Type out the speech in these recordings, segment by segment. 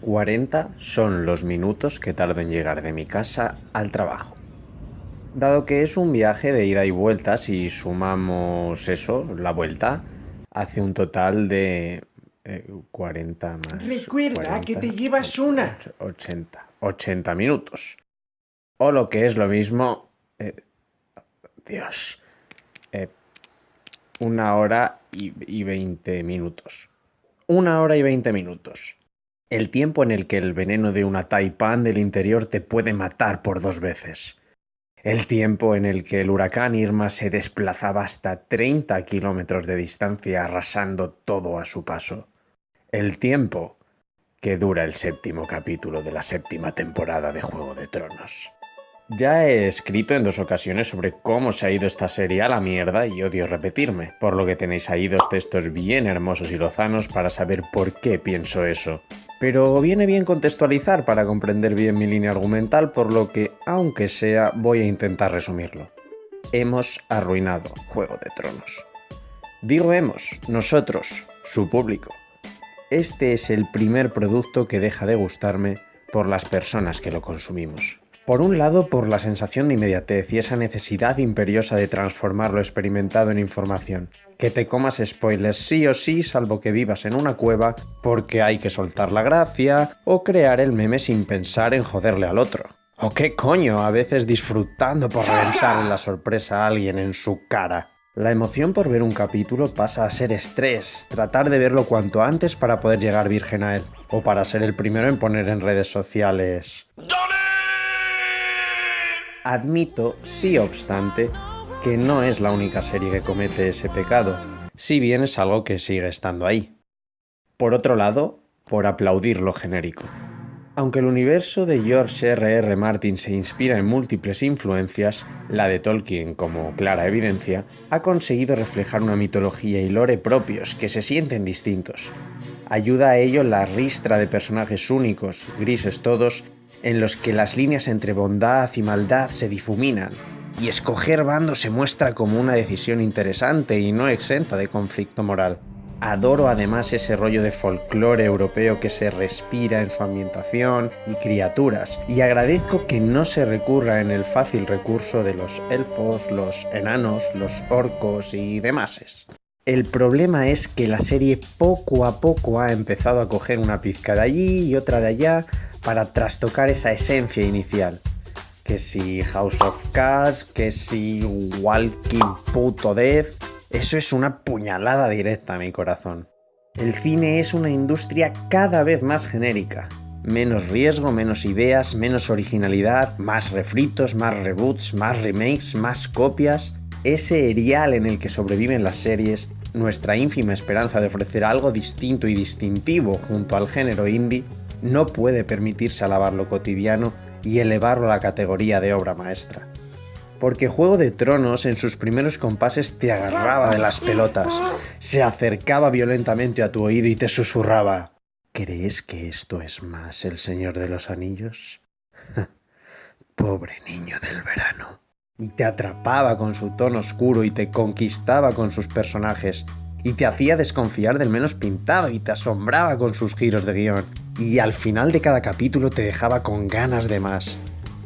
40 son los minutos que tardo en llegar de mi casa al trabajo. Dado que es un viaje de ida y vuelta, si sumamos eso, la vuelta, hace un total de 40 más Recuerda que 40, te llevas una. 80 minutos. O lo que es lo mismo, Dios, 1 hora y 20 minutos. 1 hora y 20 minutos. El tiempo en el que el veneno de una taipán del interior te puede matar por 2 veces. El tiempo en el que el huracán Irma se desplazaba hasta 30 kilómetros de distancia arrasando todo a su paso. El tiempo que dura el 7º capítulo de la 7ª temporada de Juego de Tronos. Ya he escrito en 2 ocasiones sobre cómo se ha ido esta serie a la mierda y odio repetirme, por lo que tenéis ahí 2 textos bien hermosos y lozanos para saber por qué pienso eso. Pero viene bien contextualizar para comprender bien mi línea argumental, por lo que, aunque sea, voy a intentar resumirlo. Hemos arruinado Juego de Tronos. Digo hemos, nosotros, su público. Este es el primer producto que deja de gustarme por las personas que lo consumimos. Por un lado, por la sensación de inmediatez y esa necesidad imperiosa de transformar lo experimentado en información. Que te comas spoilers sí o sí, salvo que vivas en una cueva, porque hay que soltar la gracia, o crear el meme sin pensar en joderle al otro. O qué coño, a veces disfrutando por reventarle la sorpresa a alguien en su cara. La emoción por ver un capítulo pasa a ser estrés, tratar de verlo cuanto antes para poder llegar virgen a él, o para ser el primero en poner en redes sociales. Admito, sí obstante, que no es la única serie que comete ese pecado, si bien es algo que sigue estando ahí. Por otro lado, por aplaudir lo genérico. Aunque el universo de George R.R. Martin se inspira en múltiples influencias, la de Tolkien, como clara evidencia, ha conseguido reflejar una mitología y lore propios que se sienten distintos. Ayuda a ello la ristra de personajes únicos, grises todos, en los que las líneas entre bondad y maldad se difuminan, y escoger bando se muestra como una decisión interesante y no exenta de conflicto moral. Adoro además ese rollo de folclore europeo que se respira en su ambientación y criaturas, y agradezco que no se recurra en el fácil recurso de los elfos, los enanos, los orcos y demás. El problema es que la serie poco a poco ha empezado a coger una pizca de allí y otra de allá para trastocar esa esencia inicial. Que si House of Cards, que si Walking Puto Dead, eso es una puñalada directa a mi corazón. El cine es una industria cada vez más genérica. Menos riesgo, menos ideas, menos originalidad, más refritos, más reboots, más remakes, más copias. Ese erial en el que sobreviven las series, nuestra ínfima esperanza de ofrecer algo distinto y distintivo junto al género indie, no puede permitirse alabar lo cotidiano y elevarlo a la categoría de obra maestra. Porque Juego de Tronos en sus primeros compases te agarraba de las pelotas, se acercaba violentamente a tu oído y te susurraba: ¿crees que esto es más El Señor de los Anillos? Pobre niño del verano. Y te atrapaba con su tono oscuro y te conquistaba con sus personajes, y te hacía desconfiar del menos pintado y te asombraba con sus giros de guión, y al final de cada capítulo te dejaba con ganas de más.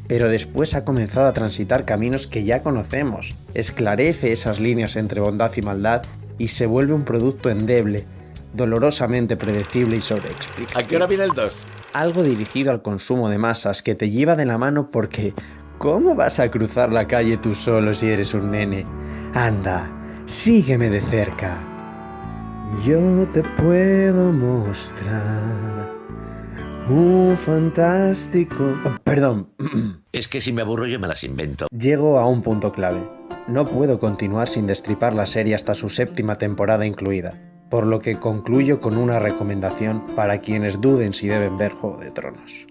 Pero después ha comenzado a transitar caminos que ya conocemos, esclarece esas líneas entre bondad y maldad y se vuelve un producto endeble, dolorosamente predecible y sobreexplicativo. ¿A qué hora viene el 2? Algo dirigido al consumo de masas que te lleva de la mano porque ¿cómo vas a cruzar la calle tú solo si eres un nene? Anda, sígueme de cerca. Yo te puedo mostrar un fantástico... Perdón. Es que si me aburro yo me las invento. Llego a un punto clave. No puedo continuar sin destripar la serie hasta su 7ª temporada incluida, por lo que concluyo con una recomendación para quienes duden si deben ver Juego de Tronos.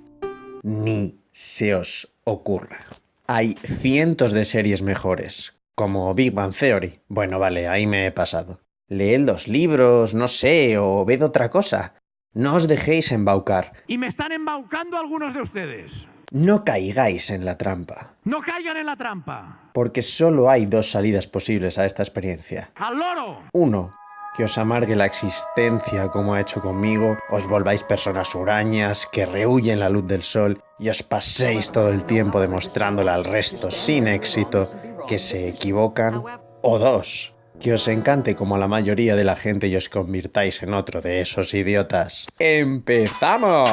Ni se os ocurra. Hay cientos de series mejores, como Big Bang Theory. Bueno, vale, ahí me he pasado. Leed los libros, no sé, o ved otra cosa. No os dejéis embaucar. Y me están embaucando algunos de ustedes. No caigáis en la trampa. ¡No caigan en la trampa! Porque solo hay 2 salidas posibles a esta experiencia. ¡Al loro! 1. que os amargue la existencia como ha hecho conmigo, os volváis personas hurañas que rehuyen la luz del sol y os paséis todo el tiempo demostrándole al resto sin éxito que se equivocan, o 2, que os encante como a la mayoría de la gente y os convirtáis en otro de esos idiotas. ¡Empezamos!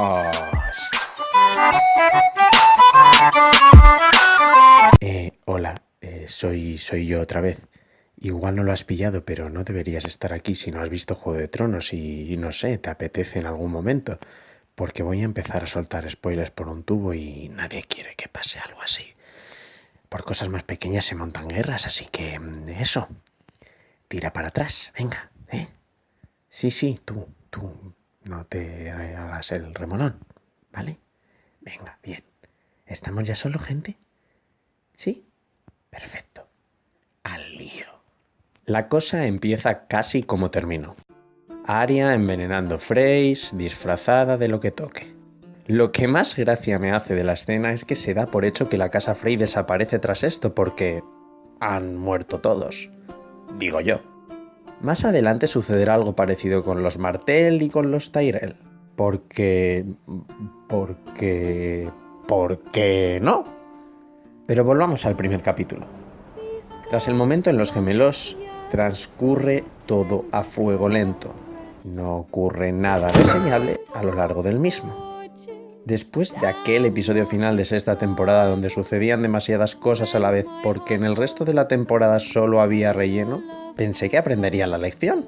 Hola, soy yo otra vez. Igual no lo has pillado, pero no deberías estar aquí si no has visto Juego de Tronos y no sé, te apetece en algún momento. Porque voy a empezar a soltar spoilers por un tubo y nadie quiere que pase algo así. Por cosas más pequeñas se montan guerras, así que eso. Tira para atrás, venga, ¿eh? Sí, tú, no te hagas el remolón, ¿vale? Venga, bien. ¿Estamos ya solo, gente? ¿Sí? Perfecto. Al lío. La cosa empieza casi como terminó. Arya envenenando Freys, disfrazada de lo que toque. Lo que más gracia me hace de la escena es que se da por hecho que la casa Frey desaparece tras esto porque han muerto todos. Digo yo. Más adelante sucederá algo parecido con los Martell y con los Tyrell. ¿Por qué no? Pero volvamos al primer capítulo. Tras el momento en los gemelos, transcurre todo a fuego lento. No ocurre nada reseñable a lo largo del mismo. Después de aquel episodio final de sexta temporada donde sucedían demasiadas cosas a la vez porque en el resto de la temporada solo había relleno, pensé que aprenderían la lección.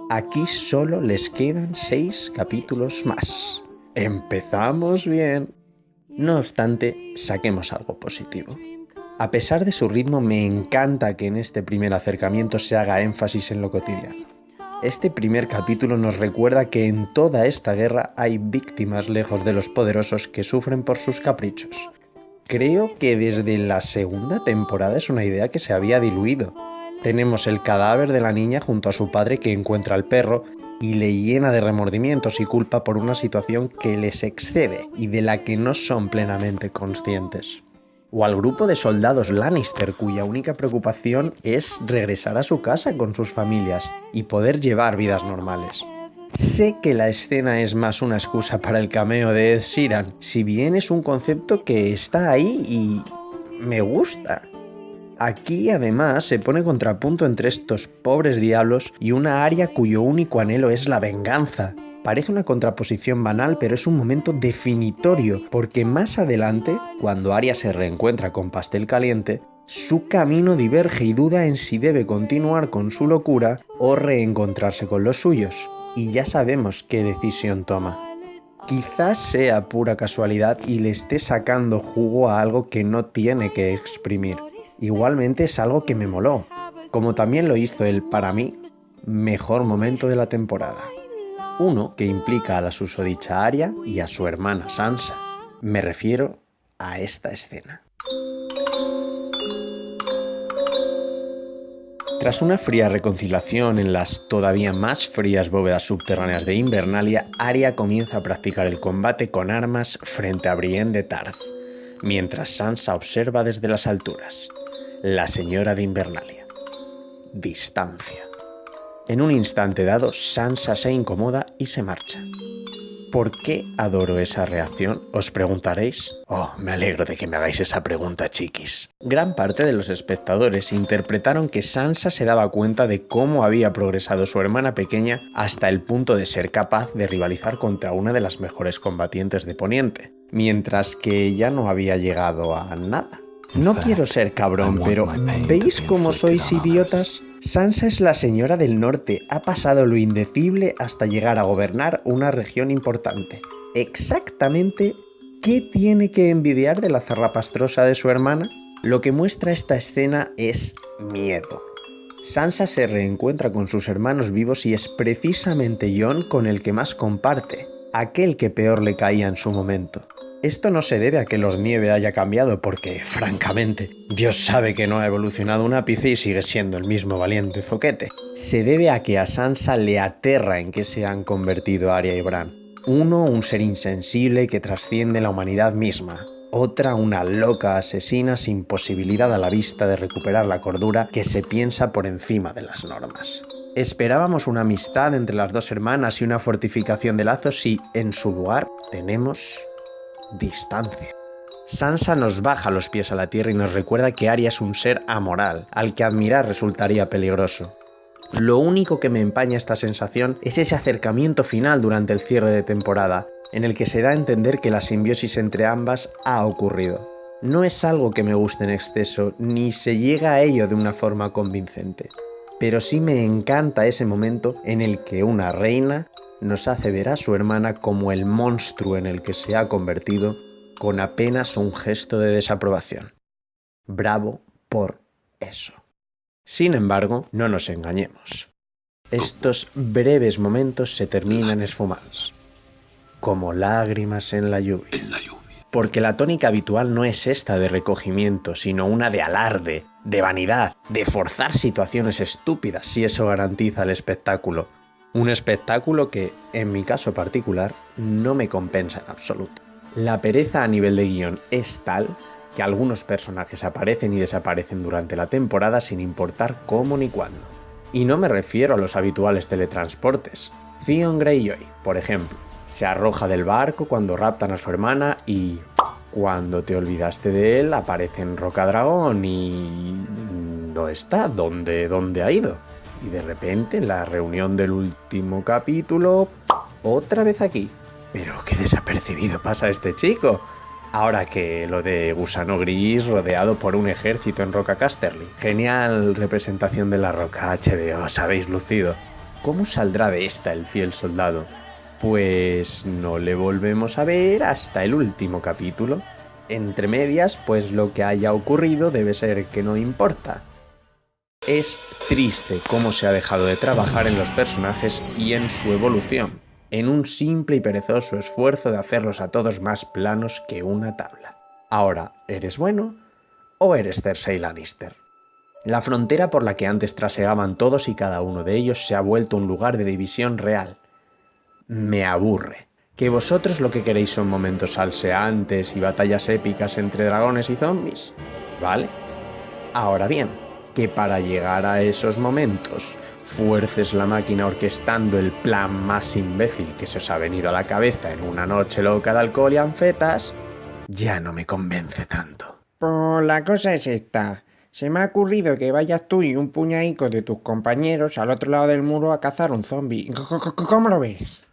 Aquí solo les quedan 6 capítulos más. Empezamos bien. No obstante, saquemos algo positivo. A pesar de su ritmo, me encanta que en este primer acercamiento se haga énfasis en lo cotidiano. Este primer capítulo nos recuerda que en toda esta guerra hay víctimas lejos de los poderosos que sufren por sus caprichos. Creo que desde la segunda temporada es una idea que se había diluido. Tenemos el cadáver de la niña junto a su padre que encuentra al perro y le llena de remordimientos y culpa por una situación que les excede y de la que no son plenamente conscientes. O al grupo de soldados Lannister cuya única preocupación es regresar a su casa con sus familias y poder llevar vidas normales. Sé que la escena es más una excusa para el cameo de Ed Sheeran, si bien es un concepto que está ahí y me gusta. Aquí además se pone contrapunto entre estos pobres diablos y una Arya cuyo único anhelo es la venganza. Parece una contraposición banal, pero es un momento definitorio, porque más adelante, cuando Arya se reencuentra con Pastel Caliente, su camino diverge y duda en si debe continuar con su locura o reencontrarse con los suyos. Y ya sabemos qué decisión toma. Quizás sea pura casualidad y le esté sacando jugo a algo que no tiene que exprimir. Igualmente es algo que me moló, como también lo hizo el, para mí, mejor momento de la temporada. Uno que implica a la susodicha Arya y a su hermana Sansa. Me refiero a esta escena. Tras una fría reconciliación en las todavía más frías bóvedas subterráneas de Invernalia, Arya comienza a practicar el combate con armas frente a Brienne de Tarth, mientras Sansa observa desde las alturas. La señora de Invernalia. Distancia. En un instante dado, Sansa se incomoda y se marcha. ¿Por qué adoro esa reacción? Os preguntaréis. Oh, me alegro de que me hagáis esa pregunta, chiquis. Gran parte de los espectadores interpretaron que Sansa se daba cuenta de cómo había progresado su hermana pequeña hasta el punto de ser capaz de rivalizar contra una de las mejores combatientes de Poniente, mientras que ella no había llegado a nada. No quiero ser cabrón, pero ¿veis cómo sois idiotas? Sansa es la señora del norte, ha pasado lo indecible hasta llegar a gobernar una región importante. Exactamente, ¿qué tiene que envidiar de la zarrapastrosa de su hermana? Lo que muestra esta escena es miedo. Sansa se reencuentra con sus hermanos vivos y es precisamente Jon con el que más comparte, aquel que peor le caía en su momento. Esto no se debe a que Lord Nieve haya cambiado porque, francamente, Dios sabe que no ha evolucionado un ápice y sigue siendo el mismo valiente zoquete. Se debe a que a Sansa le aterra en que se han convertido Arya y Bran. Uno, un ser insensible que trasciende la humanidad misma. Otra, una loca asesina sin posibilidad a la vista de recuperar la cordura que se piensa por encima de las normas. Esperábamos una amistad entre las dos hermanas y una fortificación de lazos y, en su lugar, tenemos distancia. Sansa nos baja los pies a la tierra y nos recuerda que Arya es un ser amoral, al que admirar resultaría peligroso. Lo único que me empaña esta sensación es ese acercamiento final durante el cierre de temporada, en el que se da a entender que la simbiosis entre ambas ha ocurrido. No es algo que me guste en exceso, ni se llega a ello de una forma convincente. Pero sí me encanta ese momento en el que una reina nos hace ver a su hermana como el monstruo en el que se ha convertido, con apenas un gesto de desaprobación. Bravo por eso. Sin embargo, no nos engañemos. Estos breves momentos se terminan esfumados, como lágrimas en la lluvia. Porque la tónica habitual no es esta de recogimiento, sino una de alarde, de vanidad, de forzar situaciones estúpidas si eso garantiza el espectáculo. Un espectáculo que, en mi caso particular, no me compensa en absoluto. La pereza a nivel de guión es tal que algunos personajes aparecen y desaparecen durante la temporada sin importar cómo ni cuándo. Y no me refiero a los habituales teletransportes. Theon Greyjoy, por ejemplo, se arroja del barco cuando raptan a su hermana y cuando te olvidaste de él aparece en Rocadragón y no está. ¿Dónde ha ido? Y de repente en la reunión del último capítulo, otra vez aquí. Pero qué desapercibido pasa este chico. Ahora que lo de Gusano Gris rodeado por un ejército en Roca Casterly. Genial representación de la Roca, HBO, os habéis lucido. ¿Cómo saldrá de esta el fiel soldado? Pues no le volvemos a ver hasta el último capítulo. Entre medias, pues lo que haya ocurrido debe ser que no importa. Es triste cómo se ha dejado de trabajar en los personajes y en su evolución, en un simple y perezoso esfuerzo de hacerlos a todos más planos que una tabla. Ahora, ¿eres bueno o eres Cersei Lannister? La frontera por la que antes trasegaban todos y cada uno de ellos se ha vuelto un lugar de división real. Me aburre. Que vosotros lo que queréis son momentos salseantes y batallas épicas entre dragones y zombies, ¿vale? Ahora bien, que para llegar a esos momentos fuerces la máquina orquestando el plan más imbécil que se os ha venido a la cabeza en una noche loca de alcohol y anfetas, ya no me convence tanto. Pues la cosa es esta. Se me ha ocurrido que vayas tú y un puñadico de tus compañeros al otro lado del muro a cazar un zombie. ¿Cómo lo ves?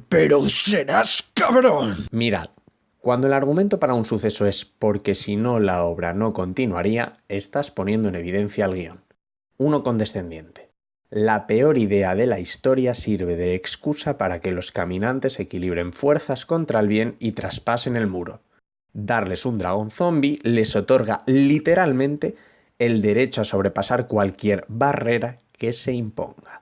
¡Pero serás cabrón! Mirad, cuando el argumento para un suceso es porque si no la obra no continuaría, estás poniendo en evidencia el guión. Uno condescendiente. La peor idea de la historia sirve de excusa para que los caminantes equilibren fuerzas contra el bien y traspasen el muro. Darles un dragón zombie les otorga literalmente el derecho a sobrepasar cualquier barrera que se imponga.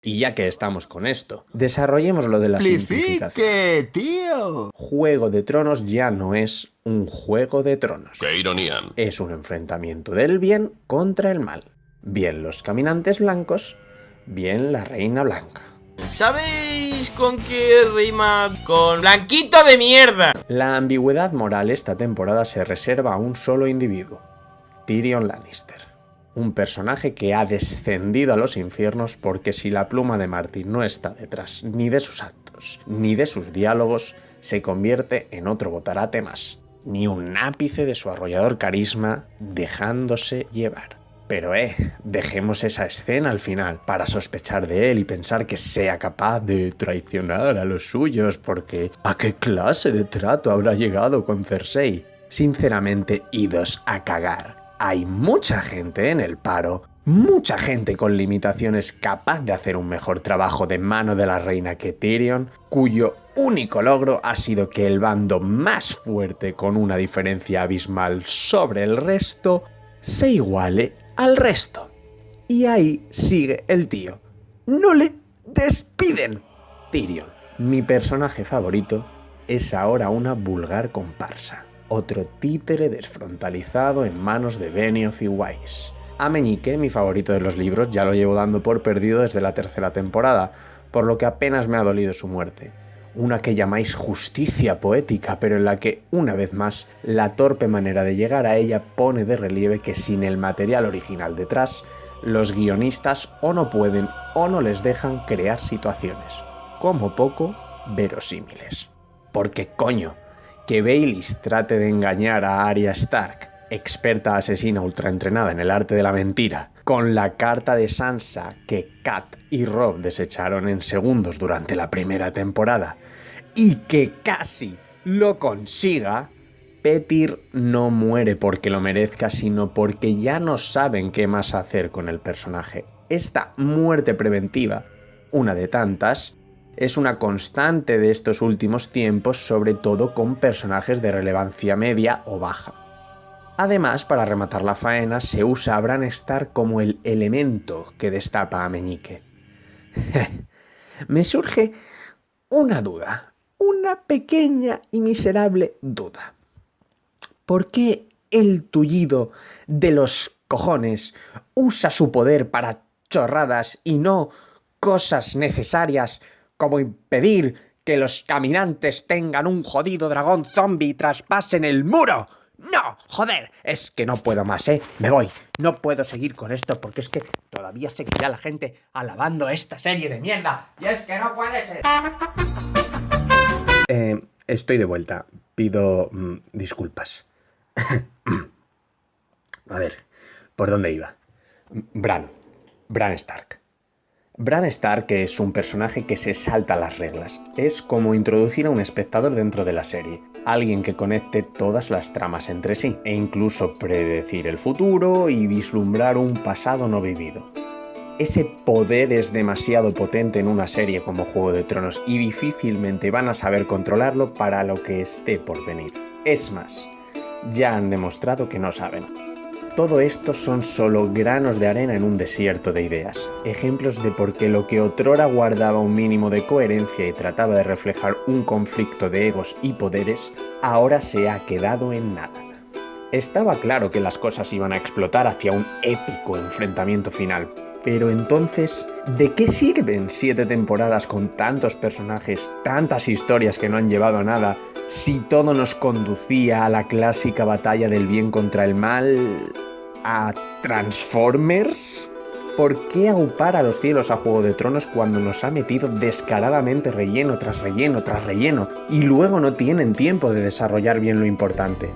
Y ya que estamos con esto, desarrollemos lo de la simplificación. tío! Juego de Tronos ya no es un Juego de Tronos. ¡Qué ironía! Es un enfrentamiento del bien contra el mal. Bien los caminantes blancos, bien la reina blanca. ¿Sabéis con qué rima? Con blanquito de mierda. La ambigüedad moral esta temporada se reserva a un solo individuo. Tyrion Lannister, un personaje que ha descendido a los infiernos porque si la pluma de Martin no está detrás ni de sus actos ni de sus diálogos, se convierte en otro botarate más, ni un ápice de su arrollador carisma dejándose llevar. Pero dejemos esa escena al final para sospechar de él y pensar que sea capaz de traicionar a los suyos porque ¿a qué clase de trato habrá llegado con Cersei? Sinceramente, idos a cagar. Hay mucha gente en el paro, mucha gente con limitaciones capaz de hacer un mejor trabajo de mano de la reina que Tyrion, cuyo único logro ha sido que el bando más fuerte con una diferencia abismal sobre el resto se iguale al resto. Y ahí sigue el tío. ¡No le despiden! Tyrion, mi personaje favorito, es ahora una vulgar comparsa. Otro títere desfrontalizado en manos de Benioff y Weiss. A Meñique, mi favorito de los libros, ya lo llevo dando por perdido desde la tercera temporada, por lo que apenas me ha dolido su muerte. una que llamáis justicia poética, pero en la que, una vez más, la torpe manera de llegar a ella pone de relieve que sin el material original detrás, los guionistas o no pueden o no les dejan crear situaciones, como poco, verosímiles. Porque coño, que Baelish trate de engañar a Arya Stark, experta asesina ultraentrenada en el arte de la mentira, con la carta de Sansa que Kat y Robb desecharon en segundos durante la primera temporada, y que casi lo consiga, Petyr no muere porque lo merezca, sino porque ya no saben qué más hacer con el personaje. Esta muerte preventiva, una de tantas, es una constante de estos últimos tiempos, sobre todo con personajes de relevancia media o baja. Además, para rematar la faena, se usa a Bran Stark como el elemento que destapa a Meñique. Me surge una duda, una pequeña y miserable duda. ¿Por qué el tullido de los cojones usa su poder para chorradas y no cosas necesarias como impedir que los caminantes tengan un jodido dragón zombie y traspasen el muro? ¡No! ¡Joder! Es que no puedo más, ¿eh? Me voy. No puedo seguir con esto porque es que todavía seguirá la gente alabando esta serie de mierda. Y es que no puede ser. Estoy de vuelta. Pido disculpas. A ver, ¿por dónde iba? Bran Stark. Bran Stark es un personaje que se salta las reglas. Es como introducir a un espectador dentro de la serie. Alguien que conecte todas las tramas entre sí, e incluso predecir el futuro y vislumbrar un pasado no vivido. Ese poder es demasiado potente en una serie como Juego de Tronos y difícilmente van a saber controlarlo para lo que esté por venir. Es más, ya han demostrado que no saben. Todo esto son solo granos de arena en un desierto de ideas, ejemplos de por qué lo que otrora guardaba un mínimo de coherencia y trataba de reflejar un conflicto de egos y poderes, ahora se ha quedado en nada. Estaba claro que las cosas iban a explotar hacia un épico enfrentamiento final, pero entonces, ¿de qué sirven 7 temporadas con tantos personajes, tantas historias que no han llevado a nada, si todo nos conducía a la clásica batalla del bien contra el mal? ¿A Transformers? ¿Por qué aupar a los cielos a Juego de Tronos cuando nos ha metido descaradamente relleno tras relleno tras relleno y luego no tienen tiempo de desarrollar bien lo importante?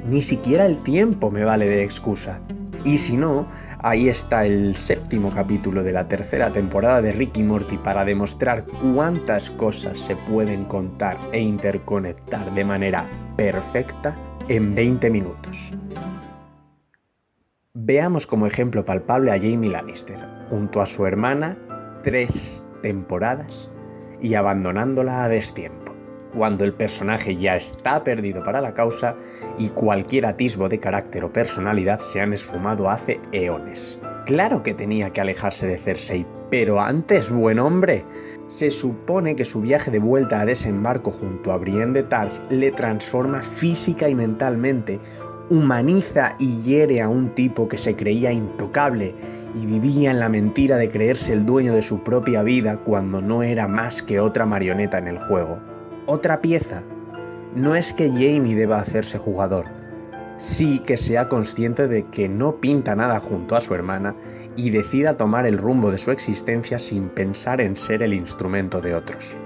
Ni siquiera el tiempo me vale de excusa. Y si no, ahí está el 7º capítulo de la 3ª temporada de Rick y Morty para demostrar cuántas cosas se pueden contar e interconectar de manera perfecta en 20 minutos. Veamos como ejemplo palpable a Jaime Lannister, junto a su hermana, 3 temporadas y abandonándola a destiempo, cuando el personaje ya está perdido para la causa y cualquier atisbo de carácter o personalidad se han esfumado hace eones. Claro que tenía que alejarse de Cersei, pero antes, buen hombre. Se supone que su viaje de vuelta a desembarco junto a Brienne de Tarth le transforma física y mentalmente, humaniza y hiere a un tipo que se creía intocable y vivía en la mentira de creerse el dueño de su propia vida cuando no era más que otra marioneta en el juego. Otra pieza. No es que Jaime deba hacerse jugador, sí que sea consciente de que no pinta nada junto a su hermana y decida tomar el rumbo de su existencia sin pensar en ser el instrumento de otros.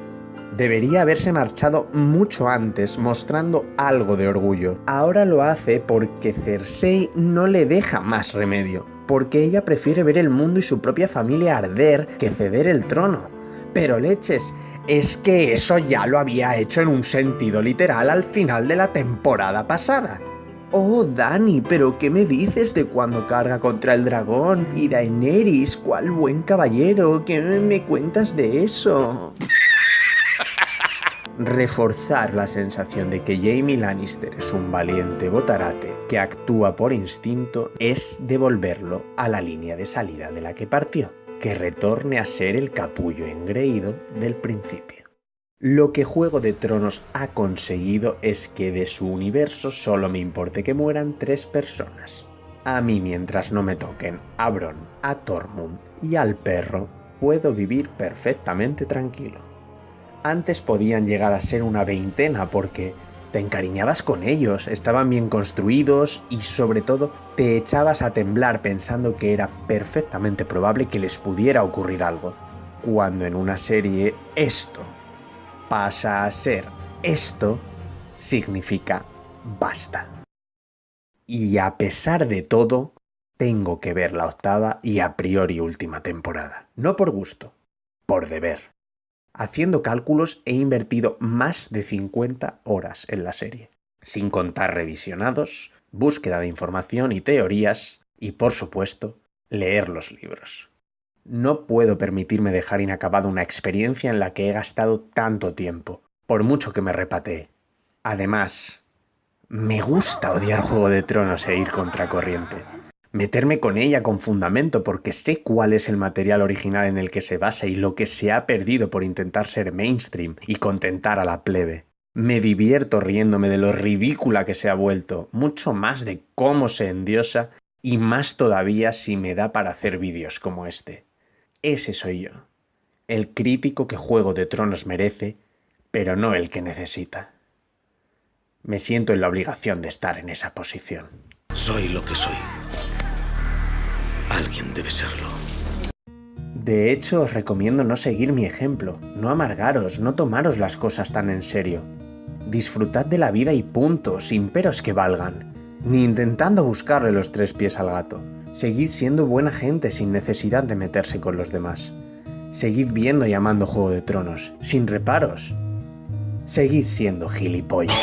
Debería haberse marchado mucho antes, mostrando algo de orgullo. Ahora lo hace porque Cersei no le deja más remedio, porque ella prefiere ver el mundo y su propia familia arder que ceder el trono. Pero leches, es que eso ya lo había hecho en un sentido literal al final de la temporada pasada. Oh, Dani, ¿pero qué me dices de cuando carga contra el dragón? Y Daenerys, ¿cuál buen caballero? ¿Qué me cuentas de eso? Reforzar la sensación de que Jaime Lannister es un valiente botarate que actúa por instinto es devolverlo a la línea de salida de la que partió, que retorne a ser el capullo engreído del principio. Lo que Juego de Tronos ha conseguido es que de su universo solo me importe que mueran 3 personas. A mí, mientras no me toquen a Bronn, a Tormund y al perro, puedo vivir perfectamente tranquilo. Antes podían llegar a ser una veintena porque te encariñabas con ellos, estaban bien construidos y sobre todo te echabas a temblar pensando que era perfectamente probable que les pudiera ocurrir algo. Cuando en una serie esto pasa a ser esto, significa basta. Y a pesar de todo, tengo que ver la 8ª y a priori última temporada. No por gusto, por deber. Haciendo cálculos he invertido más de 50 horas en la serie, sin contar revisionados, búsqueda de información y teorías, y por supuesto, leer los libros. No puedo permitirme dejar inacabada una experiencia en la que he gastado tanto tiempo, por mucho que me repatee. Además, me gusta odiar Juego de Tronos e ir contracorriente. Meterme con ella con fundamento porque sé cuál es el material original en el que se basa y lo que se ha perdido por intentar ser mainstream y contentar a la plebe. Me divierto riéndome de lo ridícula que se ha vuelto, mucho más de cómo se endiosa y más todavía si me da para hacer vídeos como este. Ese soy yo, el crítico que Juego de Tronos merece, pero no el que necesita. Me siento en la obligación de estar en esa posición. Soy lo que soy. Alguien debe serlo. De hecho, os recomiendo no seguir mi ejemplo, no amargaros, no tomaros las cosas tan en serio. Disfrutad de la vida y punto, sin peros que valgan, ni intentando buscarle los 3 pies al gato. Seguid siendo buena gente sin necesidad de meterse con los demás. Seguid viendo y amando Juego de Tronos, sin reparos. Seguid siendo gilipollas.